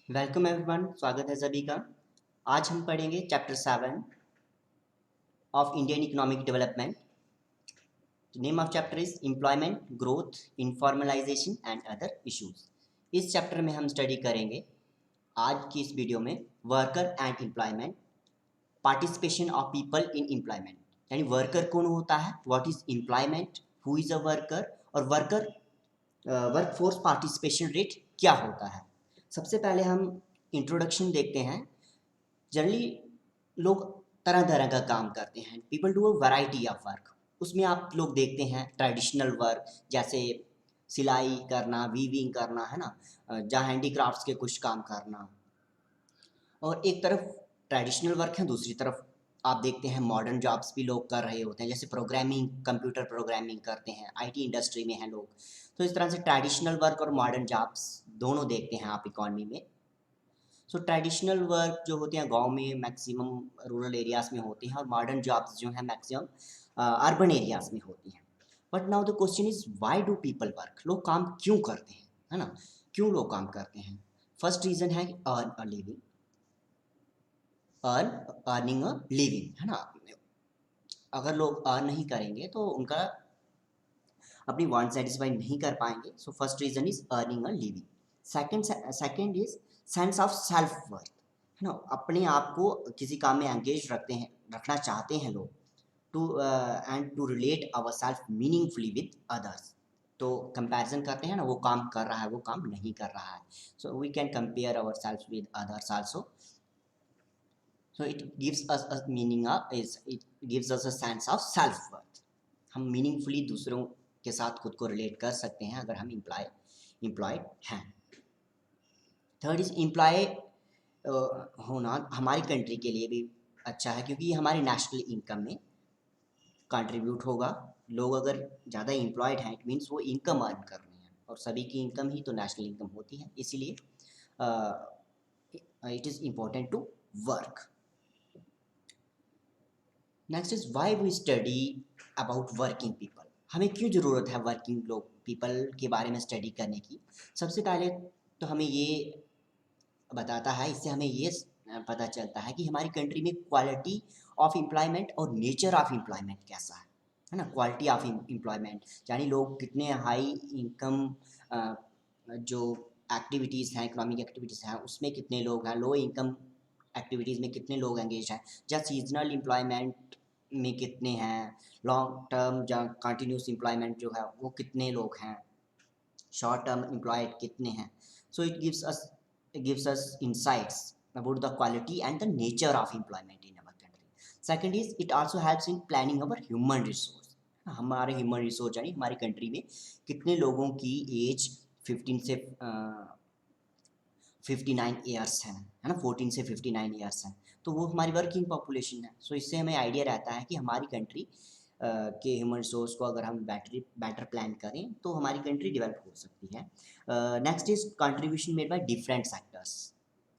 Welcome everyone, स्वागत है सभी का। आज हम पढ़ेंगे chapter 7 of Indian economic development. Name of chapter is employment, growth, informalisation and other issues. इस चैप्टर में हम स्टडी करेंगे आज की इस वीडियो में worker and employment, participation of people in employment. यानी वर्कर कौन होता है, what is employment, who is a worker, और वर्कर वर्कफोर्स पार्टिसिपेशन रेट क्या होता है। सबसे पहले हम इंट्रोडक्शन देखते हैं। जनरली लोग तरह तरह का काम करते हैं, people do a variety of work. उसमें आप लोग देखते हैं ट्रेडिशनल वर्क, जैसे सिलाई करना, वीविंग करना, है ना, जहाँ हैंडीक्राफ्ट्स के कुछ काम करना। और एक तरफ ट्रेडिशनल वर्क है, दूसरी तरफ आप देखते हैं मॉडर्न जॉब्स भी लोग कर रहे होते हैं, जैसे प्रोग्रामिंग, कंप्यूटर प्रोग्रामिंग करते हैं, आईटी इंडस्ट्री में हैं लोग। तो इस तरह से ट्रेडिशनल वर्क और मॉडर्न जॉब्स दोनों देखते हैं आप इकॉनमी में। सो ट्रेडिशनल वर्क जो होते हैं गांव में मैक्सिमम रूरल एरियाज़ में होते हैं, और मॉडर्न जॉब्स जो हैं मैक्सिमम अर्बन एरियाज़ में होती हैं। But now the question is why do people work. लोग काम क्यों करते हैं, है ना, क्यों लोग काम करते हैं। फर्स्ट रीज़न है earn a living, earning a living, है ना। अगर लोग अर्न नहीं करेंगे तो उनका अपनी वांट सेटिस्फाई नहीं कर पाएंगे। So first reason is earning a living. Second is sense of self worth, है ना। अपने आप को किसी काम में एंगेज रखना चाहते हैं लोग, to and to relate our self meaningfully with others. तो कंपैरिजन करते हैं ना, वो काम कर रहा है, वो काम नहीं कर रहा है। So we can compare our self with others also. So it gives us a meaning, it gives us a sense of self worth. हम मीनिंगफुली दूसरों के साथ खुद को रिलेट कर सकते हैं अगर हम एम्प्लॉयड हैं। थर्ड इज एम्प्लॉय होना हमारी कंट्री के लिए भी अच्छा है, क्योंकि ये हमारी नेशनल इनकम में कंट्रीब्यूट होगा। लोग अगर ज़्यादा एम्प्लॉयड हैं, इट मीन्स वो इनकम अर्न कर रहे हैं, और सभी की इनकम ही तो नेशनल इनकम होती है, इसीलिए it is important to work. Next is why we study about working people. हमें क्यों ज़रूरत है वर्किंग लोग पीपल के बारे में स्टडी करने की। सबसे पहले तो हमें ये बताता है, इससे हमें ये पता चलता है कि हमारी कंट्री में क्वालिटी ऑफ एम्प्लॉयमेंट और नेचर ऑफ एम्प्लॉयमेंट कैसा है ना। क्वालिटी ऑफ एम्प्लॉयमेंट यानी लोग कितने हाई इनकम जो एक्टिविटीज़ हैं, इकोनॉमिक एक्टिविटीज़ हैं, उसमें कितने लोग हैं, लो इनकम एक्टिविटीज़ में कितने लोग एंगेज हैं, या सीजनल एम्प्लॉयमेंट में कितने हैं, लॉन्ग टर्म या कंटिन्यूस एम्प्लॉयमेंट जो है वो कितने लोग हैं, short term employed कितने हैं. So it gives us insights about the quality and the nature of employment in our country. Second is it also helps in planning our human resource. हमारे human resource यानी हमारी country में कितने लोगों की as 15 से 59 ईयर्स है ना, 14 से 59 ईयर्स हैं, तो वो हमारी वर्किंग पॉपुलेशन है। सो इससे हमें आइडिया रहता है कि हमारी कंट्री के ह्यूमन रिसोर्स को अगर हम बेटर प्लान करें तो हमारी कंट्री डेवलप हो सकती है। Next is contribution made by different sectors,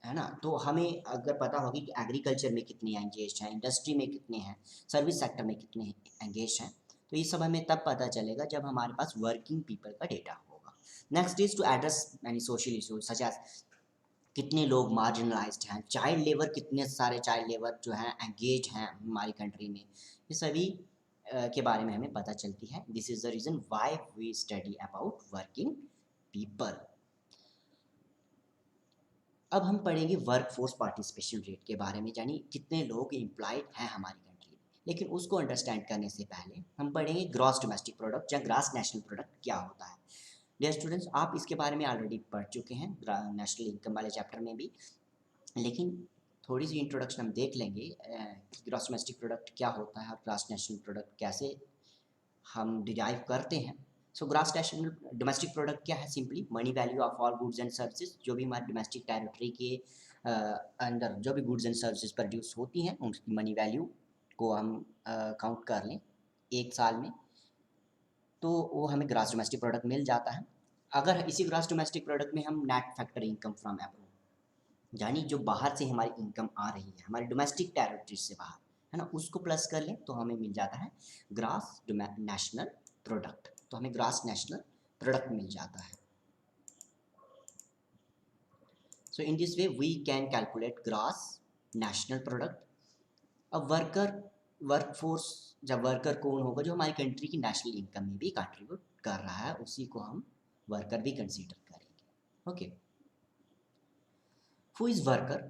है ना। तो हमें अगर पता होगी कि एग्रीकल्चर में कितने एंगेज हैं, इंडस्ट्री में कितने हैं, सर्विस सेक्टर में कितने एंगेज हैं, तो ये सब हमें तब पता चलेगा जब हमारे पास वर्किंग पीपल का डेटा होगा। Next is to address many social issues such as कितने लोग मार्जिनलाइज्ड हैं, चाइल्ड लेबर, कितने सारे चाइल्ड लेबर जो हैं एंगेज हैं हमारी कंट्री में, ये सभी के बारे में हमें पता चलती है। This is the reason why we study about working people. अब हम पढ़ेंगे वर्क फोर्स पार्टिसिपेशन रेट के बारे में, यानी कितने लोग एम्प्लॉयड हैं हमारी कंट्री में। लेकिन उसको अंडरस्टैंड करने से पहले हम पढ़ेंगे ग्रॉस डोमेस्टिक प्रोडक्ट या ग्रॉस नेशनल प्रोडक्ट क्या होता है। डियर स्टूडेंट्स, आप इसके बारे में ऑलरेडी पढ़ चुके हैं नेशनल इनकम वाले चैप्टर में भी, लेकिन थोड़ी सी इंट्रोडक्शन हम देख लेंगे कि ग्रॉस डोमेस्टिक प्रोडक्ट क्या होता है और ग्रॉस नेशनल प्रोडक्ट कैसे हम डिराइव करते हैं। So gross national domestic product क्या है, simply money value of all goods and services. जो भी हमारे डोमेस्टिक टेरिटरी के अंदर जो भी गुड्स एंड सर्विसेज प्रोड्यूस होती हैं उनकी मनी वैल्यू को हम काउंट कर लें एक साल में, तो वो हमें ग्रॉस डोमेस्टिक प्रोडक्ट मिल जाता है। अगर इसी ग्रॉस डोमेस्टिक प्रोडक्ट में हम net factor income from abroad, यानी जो बाहर से हमारी इनकम आ रही है हमारी डोमेस्टिक टेरिटरी से बाहर, है ना, उसको प्लस कर लें तो हमें मिल जाता है ग्रॉस नेशनल प्रोडक्ट। तो हमें ग्रॉस नेशनल प्रोडक्ट मिल जाता है। So in this way we can calculate gross national product. अब वर्कफोर्स, जब वर्कर कौन होगा, जो हमारी कंट्री की नेशनल इनकम में भी कंट्रीब्यूट कर रहा है, उसी को हम वर्कर भी कंसीडर करेंगे। Okay, who is worker?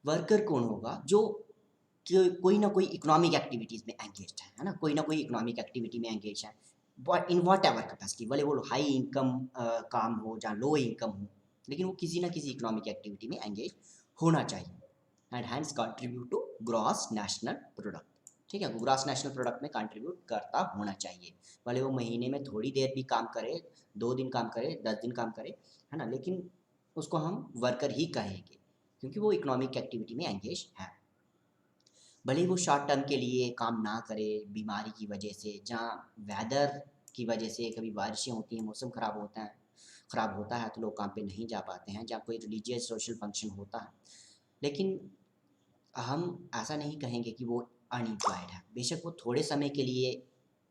Worker कौन होगा? जो कोई ना कोई इकोनॉमिक एक्टिविटीज़ में एंगेज है ना, कोई ना कोई इकोनॉमिक एक्टिविटी में एंगेज है, इन वॉट एवर कैपेसिटी, भले वो हाई इनकम काम हो या लो इनकम हो, लेकिन वो किसी ना किसी इकोनॉमिक एक्टिविटी में एंगेज होना चाहिए, and hence contribute to gross national product. ठीक है, ग्रॉस नेशनल प्रोडक्ट में कंट्रीब्यूट करता होना चाहिए, भले वो महीने में थोड़ी देर भी काम करे, 2 दिन काम करे, 10 दिन काम करे, है ना, लेकिन उसको हम वर्कर ही कहेंगे क्योंकि वो इकोनॉमिक एक्टिविटी में एंगेज है। भले ही वो शॉर्ट टर्म के लिए काम ना करे, बीमारी की वजह से, जहाँ वेदर की वजह से कभी बारिशें होती हैं, मौसम ख़राब होता है तो लोग काम पे नहीं जा पाते हैं, जहाँ कोई रिलीजियस सोशल फंक्शन होता है, लेकिन हम ऐसा नहीं कहेंगे कि वो अनएम्प्लॉयड है। बेशक वो थोड़े समय के लिए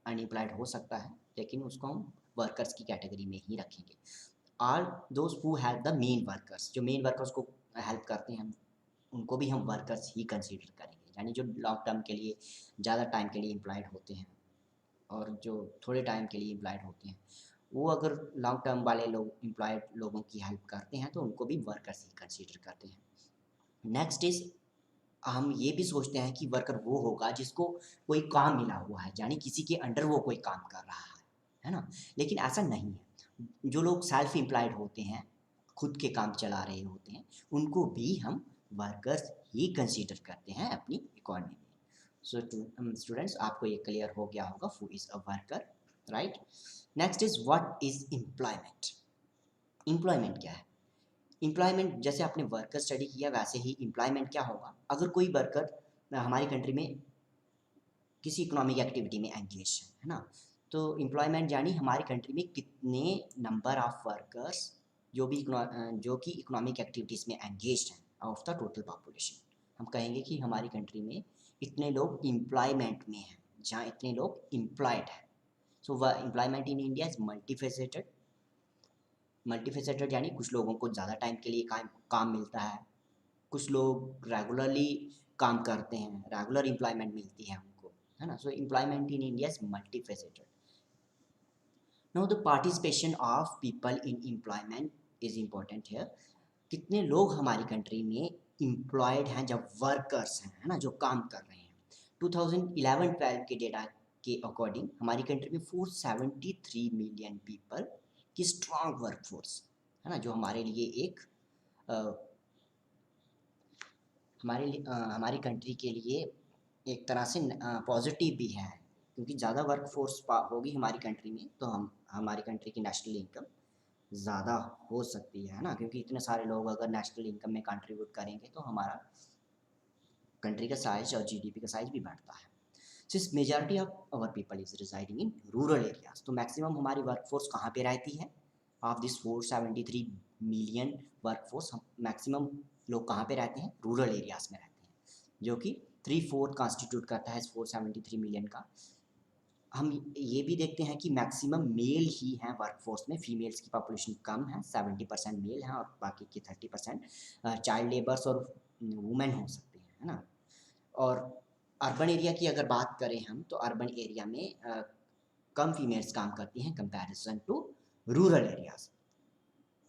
अनएम्प्लॉयड हो सकता है, लेकिन उसको हम वर्कर्स की कैटेगरी में ही रखेंगे। Are those who help the main workers, जो मेन वर्कर्स को हेल्प करते हैं, उनको भी हम वर्कर्स ही कंसीडर करेंगे, यानी जो लॉन्ग टर्म के लिए, ज़्यादा टाइम के लिए एम्प्लॉयड होते हैं और जो थोड़े टाइम के लिए एम्प्लॉयड होते हैं, वो अगर लॉन्ग टर्म वाले लोग एम्प्लॉयड लोगों की हेल्प करते हैं तो उनको भी वर्कर्स ही कंसीडर करते हैं। नेक्स्ट इज, हम ये भी सोचते हैं कि वर्कर वो होगा जिसको कोई काम मिला हुआ है, यानी किसी के अंडर वो कोई काम कर रहा है ना, लेकिन ऐसा नहीं है। जो लोग सेल्फ एम्प्लॉयड होते हैं, खुद के काम चला रहे होते हैं, उनको भी हम वर्कर्स ही कंसीडर करते हैं अपनी इकोनॉमी में। सो स्टूडेंट्स, आपको ये क्लियर हो गया होगा who is a worker, right. Next is what is employment. Employment क्या है? एम्प्लॉयमेंट, जैसे आपने वर्कर स्टडी किया वैसे ही एम्प्लॉयमेंट क्या होगा? अगर कोई वर्कर हमारी कंट्री में किसी इकोनॉमिक एक्टिविटी में एंगेज है ना, तो एम्प्लॉयमेंट यानी हमारी कंट्री में कितने नंबर ऑफ वर्कर्स जो कि इकोनॉमिक एक्टिविटीज़ में एंगेज हैं ऑफ द टोटल पॉपुलेशन, हम कहेंगे कि हमारी कंट्री में इतने लोग एम्प्लॉयमेंट में हैं, जहाँ इतने लोग एम्प्लॉयड हैं। So employment in India is multifaceted, यानी कुछ लोगों को ज़्यादा टाइम के लिए काम मिलता है, कुछ लोग रेगुलरली काम करते हैं, रेगुलर एम्प्लॉयमेंट मिलती है उनको, है ना। So employment in India is multifaceted. Now the participation of people in employment is important है। कितने लोग हमारी कंट्री में एम्प्लॉयड हैं, जब वर्कर्स हैं, है ना, जो काम कर रहे हैं। 2011-12 के डेटा के अकॉर्डिंग हमारी कंट्री में 473 मिलियन पीपल की स्ट्रॉन्ग वर्कफोर्स, है ना, जो हमारे लिए एक हमारी कंट्री के लिए एक तरह से पॉजिटिव भी है, क्योंकि ज़्यादा वर्कफोर्स होगी हमारी कंट्री में तो हमारी कंट्री की नेशनल इनकम ज़्यादा हो सकती है ना, क्योंकि इतने सारे लोग अगर नेशनल इनकम में कंट्रीब्यूट करेंगे तो हमारा कंट्री का साइज और जीडीपी का साइज भी बढ़ता है। Since majority of our people is residing in rural areas, तो मैक्सिमम हमारी वर्कफोर्स कहाँ पे रहती है? Of this 473 million workforce, maximum लोग कहाँ पे रहते हैं? रूरल एरियाज में रहते हैं, जो कि 3/4 कॉन्स्टिट्यूट करता है इस 473 मिलियन का। हम ये भी देखते हैं कि मैक्सिमम मेल ही हैं वर्कफोर्स में, फीमेल्स की पॉपुलेशन कम है, 70% मेल हैं और बाकी की 30% चाइल्ड लेबर्स और वुमेन हो सकते हैं, है ना। और अर्बन एरिया की अगर बात करें हम, तो अर्बन एरिया में कम फीमेल्स काम करती हैं कंपैरिजन टू रूरल एरियाज।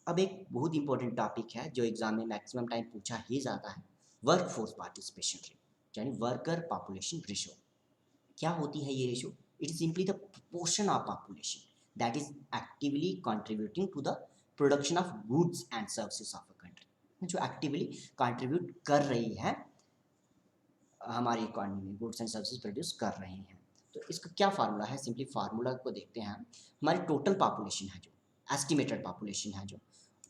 अब एक बहुत इंपॉर्टेंट टॉपिक है जो एग्जाम में मैक्सिमम टाइम पूछा ही जाता है, वर्क फोर्स पार्टिसिपेशन रेट, यानी वर्कर पॉपुलेशन रेशो। क्या होती है ये ratio? It is simply the proportion of population that is actively contributing to the production of goods and services of a country, जो एक्टिवली कंट्रीब्यूट कर रही है हमारी इकोनॉमी में, गुड्स एंड सर्विसेज प्रोड्यूस कर रहे हैं। तो इसका क्या फार्मूला है? सिंपली फार्मूला को देखते हैं हम। हमारी टोटल पॉपुलेशन है, जो एस्टिमेटेड पॉपुलेशन है, जो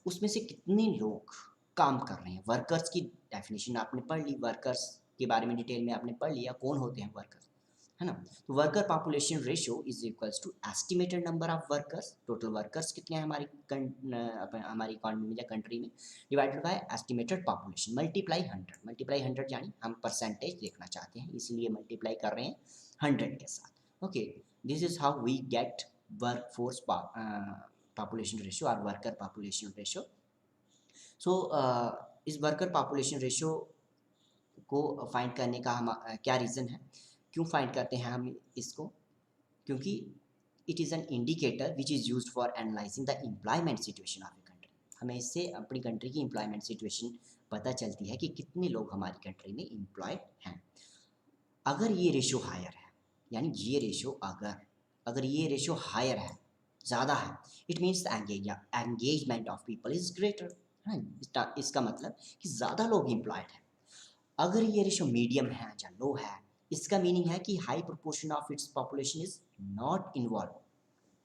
उसमें से कितने लोग काम कर रहे हैं। वर्कर्स की डेफिनेशन आपने पढ़ ली, वर्कर्स के बारे में डिटेल में आपने पढ़ लिया, कौन होते हैं वर्कर्स, है ना। तो worker population ratio is equals to estimated number of workers, total workers कितने हैं हमारी इकोनॉमी में या कंट्री में, divided by estimated population multiply 100 यानी हम परसेंटेज देखना चाहते हैं, इसलिए मल्टीप्लाई कर रहे हैं 100 के साथ। Okay, this is how we get work force population ratio और वर्कर पॉपुलेशन रेशियो। सो इस वर्कर पॉपुलेशन रेशियो को फाइंड करने का हम क्या रीज़न है, क्यों फाइंड करते हैं हम इसको? क्योंकि it is an indicator which is used for analysing the employment situation of a country. हमें इससे अपनी कंट्री की एम्प्लॉयमेंट सिचुएशन पता चलती है कि कितने लोग हमारी कंट्री में एम्प्लॉयड हैं। अगर ये रेशियो हायर है, यानी ये रेशियो अगर ये रेशियो हायर है, ज़्यादा है, it means engagement of people is greater. इसका मतलब कि ज़्यादा लोग एम्प्लॉयड हैं। अगर ये रेशियो मीडियम है या लो है, इसका मीनिंग है कि high proportion of its population is not involve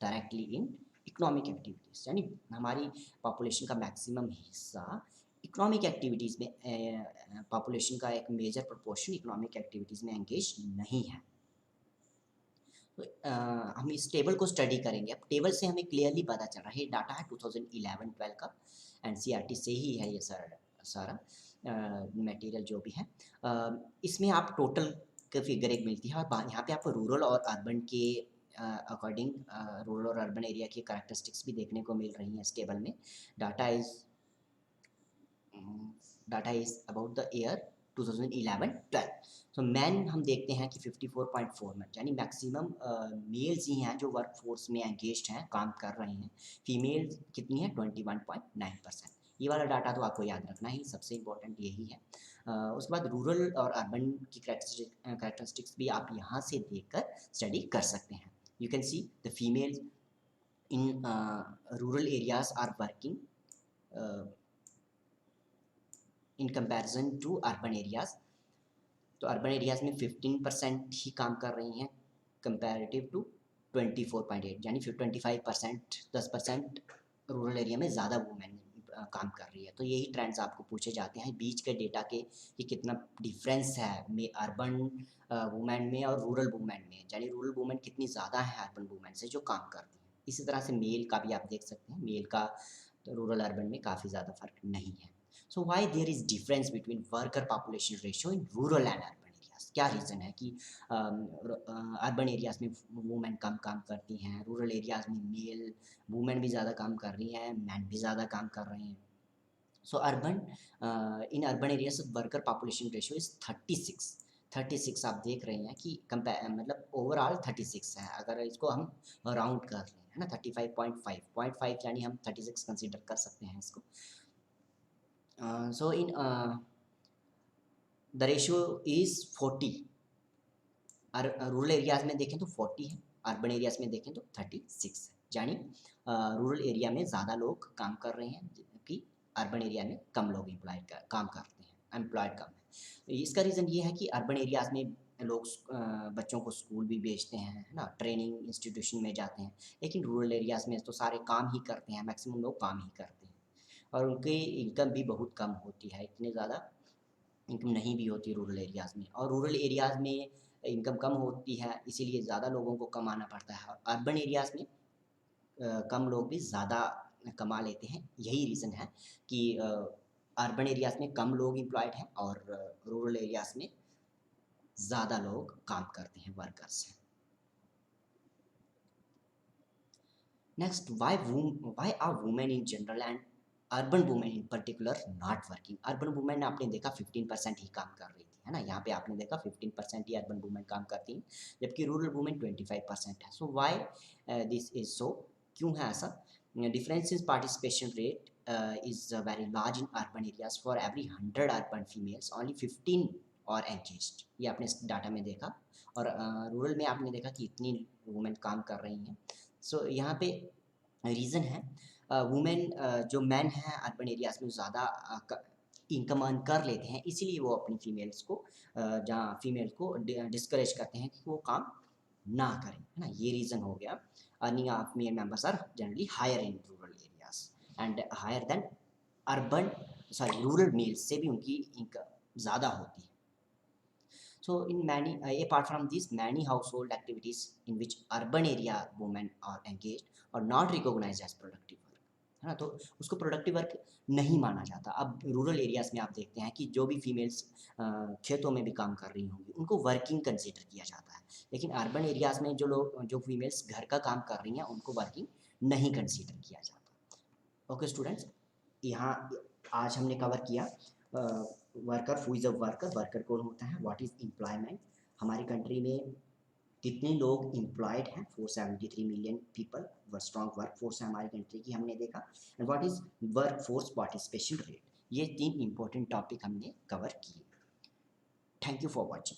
directly in economic activities, यानी हमारी पॉपुलेशन का मैक्सिमम हिस्सा इकोनॉमिक एक्टिविटीज़ में, पॉपुलेशन का एक मेजर प्रोपोर्शन इकोनॉमिक एक्टिविटीज़ में एंगेज नहीं है। तो हम इस टेबल को स्टडी करेंगे। अब टेबल से हमें क्लियरली पता चल रहा है, ये डाटा है 2011-12 का, एनसीईआरटी से ही है ये सारा मटेरियल जो भी है। इसमें आप टोटल का फिगर एक मिलती है, और यहाँ पे आपको रूरल और अर्बन के अकॉर्डिंग रूरल और अर्बन एरिया की कैरेक्टरिस्टिक्स भी देखने को मिल रही हैं इस टेबल में। Data is about the year 2011-12। So man हम देखते हैं कि 54.4 में, यानी मैक्सिमम मेल्स ही हैं जो वर्क फोर्स में एंगेज्ड हैं, काम कर रहे हैं। फीमेल कितनी है? 21.9%। ये वाला डाटा तो आपको याद रखना ही, सबसे इम्पोर्टेंट यही है। उसके बाद रूरल और अर्बन की कैरेक्टरिस्टिक्स भी आप यहाँ से देखकर स्टडी कर सकते हैं। You can see the female in rural areas are working in comparison to urban areas. तो अर्बन एरियाज में 15% ही काम कर रही हैं कंपैरेटिव टू 24.8, यानी 25%, 10% रूरल एरिया में ज़्यादा वुमेन काम कर रही है। तो यही ट्रेंड्स आपको पूछे जाते हैं बीच के डेटा के कि कितना डिफरेंस है में अर्बन वुमेन में और रूरल वुमेन में, यानी रूरल वुमेन कितनी ज़्यादा है अर्बन वुमेन से जो काम करती हैं। इसी तरह से मेल का भी आप देख सकते हैं, मेल का तो रूरल अर्बन में काफ़ी ज़्यादा फर्क नहीं है। So why there is difference between worker population ratio in rural and urban areas? क्या रीज़न है कि अर्बन एरियाज में वुमेन कम काम करती हैं, रूरल एरियाज में मेल वुमेन भी ज़्यादा काम कर रही हैं, मैन भी ज़्यादा काम कर रहे हैं? So in urban areas worker population ratio is 36 आप देख रहे हैं कि मतलब ओवरऑल 36 है। अगर इसको हम राउंड कर रहे हैं ना, 35.5 यानी हम 36 कंसिडर कर सकते हैं इसको। So in the ratio is 40। Rural areas में देखें तो 40 है, अर्बन एरियाज़ में देखें तो 36 है, यानी रूरल एरिया में ज़्यादा लोग काम कर रहे हैं जबकि अर्बन एरिया में कम लोग काम करते हैं, एम्प्लॉयड कम है। इसका रीज़न ये है कि अर्बन एरियाज़ में लोग बच्चों को स्कूल भी भेजते हैं, है ना, ट्रेनिंग इंस्टीट्यूशन में जाते हैं, लेकिन रूरल एरियाज़ में तो सारे काम ही करते हैं, मैक्सिमम लोग काम ही करते हैं, और उनकी इनकम भी बहुत कम होती है, इतनी ज़्यादा इनकम नहीं भी होती रूरल एरियाज़ में। और रूरल एरियाज़ में इनकम कम होती है, इसीलिए ज़्यादा लोगों को कमाना पड़ता है, और अर्बन एरियाज़ में कम लोग भी ज़्यादा कमा लेते हैं। यही रीज़न है कि अर्बन एरियाज़ में कम लोग एम्प्लॉयड हैं और रूरल एरियाज़ में ज़्यादा लोग काम करते हैं, वर्कर्स हैं। Next, why are women in general and urban women in particular not working? Urban women आपने देखा 15% ही काम कर रही थी, है ना, यहाँ पे आपने देखा 15% ही अर्बन वुमेन काम करती हैं, जबकि रूरल वुमेन 25% है। So why this is so? क्यों है ऐसा? Difference in participation rate is very large in urban areas. For every 100 urban females only 15 और एंगेज्ड, ये आपने डाटा में देखा, और रूरल में आपने देखा कि इतनी वुमेन काम कर रही हैं। सो यहाँ पे रीज़न है वुमेन जो मैन हैं अर्बन एरियाज़ में ज़्यादा इनकम अर्न कर लेते हैं, इसीलिए वो अपनी फीमेल्स को जहाँ फीमेल को डिस्करेज करते हैं कि वो काम ना करें, है ना, ये रीज़न हो गया। Earning of male members are generally higher in rural areas and higher than urban, sorry rural males से भी उनकी इनकम ज़्यादा होती है। So in many, apart from these, many household activities in which urban area women are engaged are not recognized as productive work, है ना, तो उसको प्रोडक्टिव वर्क नहीं माना जाता। अब रूरल एरियाज़ में आप देखते हैं कि जो भी फीमेल्स खेतों में भी काम कर रही होंगी उनको वर्किंग कंसिडर किया जाता है, लेकिन अर्बन एरियाज़ में जो फीमेल्स घर का काम कर रही हैं उनको वर्किंग नहीं कंसिडर किया जाता। ओके स्टूडेंट्स, यहाँ आज हमने कवर किया worker, who is a worker, worker कौन होता है, व्हाट इज़ एम्प्लॉयमेंट, हमारी कंट्री में कितने लोग एम्प्लॉयड हैं, 473 million people, strong work force है हमारी कंट्री की, हमने देखा, and what is work force participation rate. ये 3 इंपॉर्टेंट टॉपिक हमने कवर किए। Thank you for watching.